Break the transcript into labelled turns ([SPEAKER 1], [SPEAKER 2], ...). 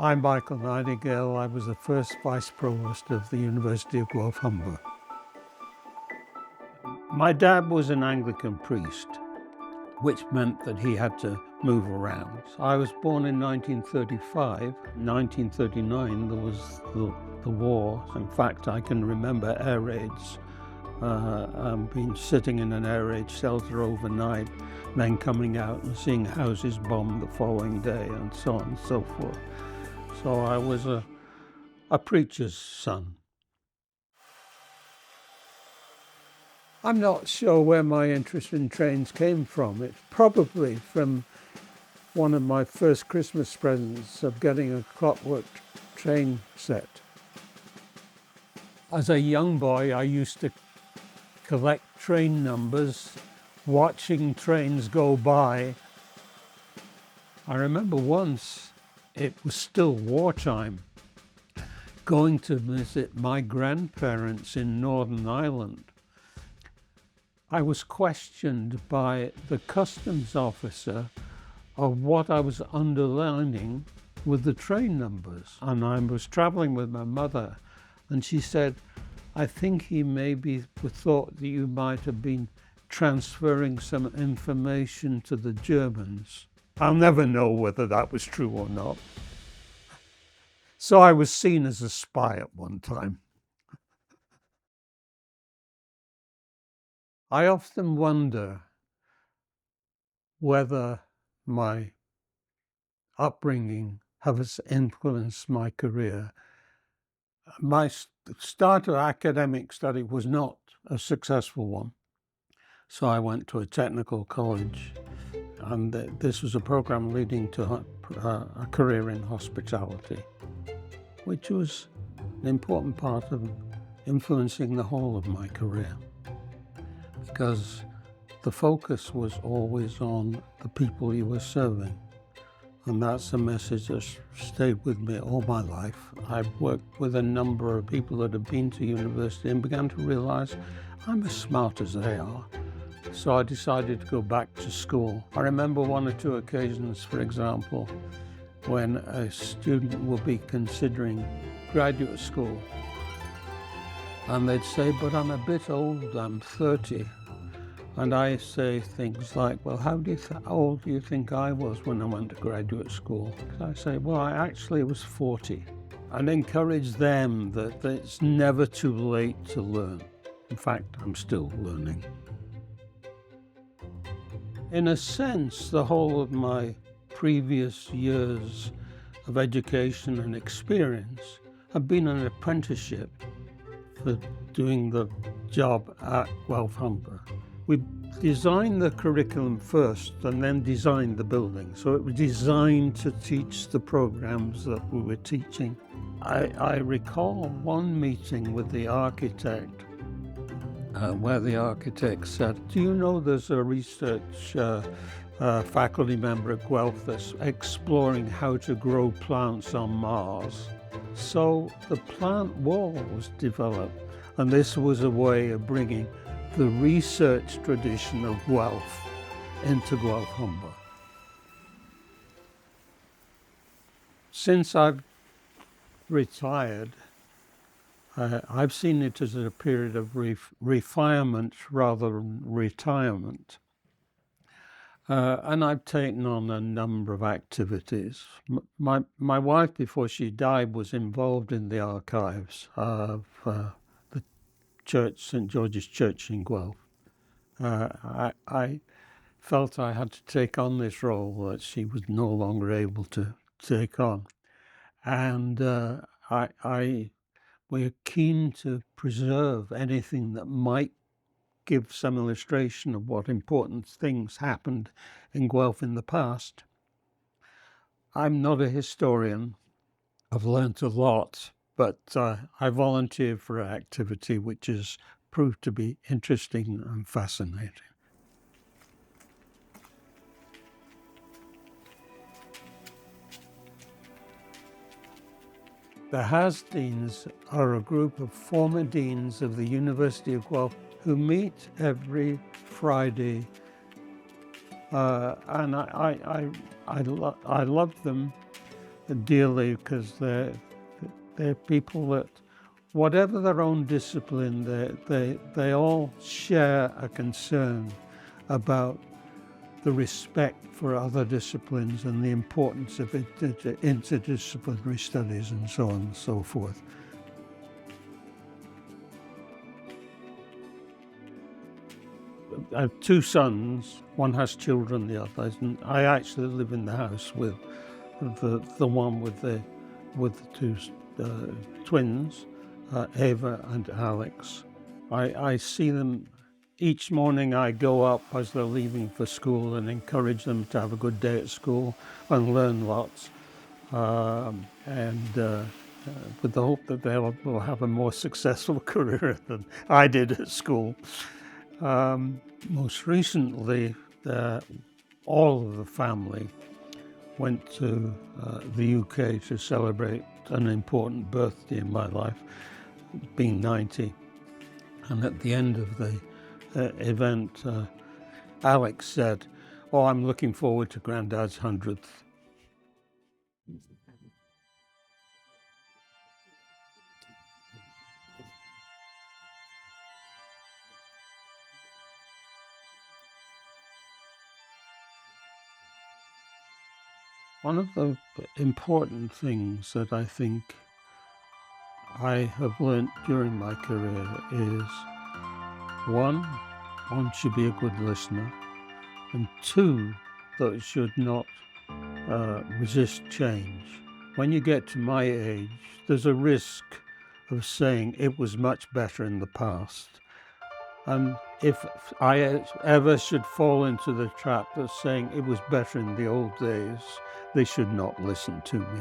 [SPEAKER 1] I'm Michael Nightingale. I was the first vice-provost of the University of Guelph-Humber. My dad was an Anglican priest, which meant that he had to move around. I was born in 1935. In 1939, there was the war. In fact, I can remember air raids, being sitting in an air raid shelter overnight, then coming out and seeing houses bombed the following day, and so on and so forth. So I was a preacher's son. I'm not sure where my interest in trains came from. It's probably from one of my first Christmas presents of getting a clockwork train set. As a young boy, I used to collect train numbers, watching trains go by. I remember once, it was still wartime, going to visit my grandparents in Northern Ireland. I was questioned by the customs officer of what I was underlining with the train numbers. And I was traveling with my mother, and she said, I think he maybe thought that you might have been transferring some information to the Germans. I'll never know whether that was true or not. So I was seen as a spy at one time. I often wonder whether my upbringing has influenced my career. My start of academic study was not a successful one. So I went to a technical college, and this was a program leading to a career in hospitality, which was an important part of influencing the whole of my career, because the focus was always on the people you were serving. And that's a message that stayed with me all my life. I've worked with a number of people that have been to university and began to realize I'm as smart as they are. So I decided to go back to school. I remember one or two occasions, for example, when a student will be considering graduate school. And they'd say, but I'm a bit old, I'm 30. And I say things like, well, how old do you think I was when I went to graduate school? I say, well, I actually was 40. And encourage them that it's never too late to learn. In fact, I'm still learning. In a sense, the whole of my previous years of education and experience have been an apprenticeship for doing the job at Guelph-Humber. We designed the curriculum first and then designed the building. So it was designed to teach the programs that we were teaching. I recall one meeting with the architect where the architect said, do you know there's a research faculty member at Guelph that's exploring how to grow plants on Mars? So the plant wall was developed, and this was a way of bringing the research tradition of Guelph into Guelph-Humber. Since I've retired, I've seen it as a period of refinement rather than retirement. And I've taken on a number of activities. My wife, before she died, was involved in the archives of the church, St. George's Church in Guelph. I felt I had to take on this role that she was no longer able to take on. And we're keen to preserve anything that might give some illustration of what important things happened in Guelph in the past. I'm not a historian. I've learnt a lot, but I volunteered for an activity which has proved to be interesting and fascinating. The Has Deans are a group of former deans of the University of Guelph who meet every Friday, and I love them. dearly because they're people that, whatever their own discipline, they all share a concern about the respect for other disciplines and the importance of interdisciplinary studies and so on and so forth. I have two sons. One has children, the other doesn't. I actually live in the house with the one with the two twins, Ava and Alex. I see them each morning. I go up as they're leaving for school and encourage them to have a good day at school and learn lots, with the hope that they will have a more successful career than I did at school. Most recently, all of the family went to the UK to celebrate an important birthday in my life, being 90. And at the end of the event, Alex said, "Oh, I'm looking forward to Grandad's 100th. One of the important things that I think I have learnt during my career is, one should be a good listener, and two, that it should not resist change. When you get to my age, there's a risk of saying it was much better in the past. And if I ever should fall into the trap of saying it was better in the old days, they should not listen to me.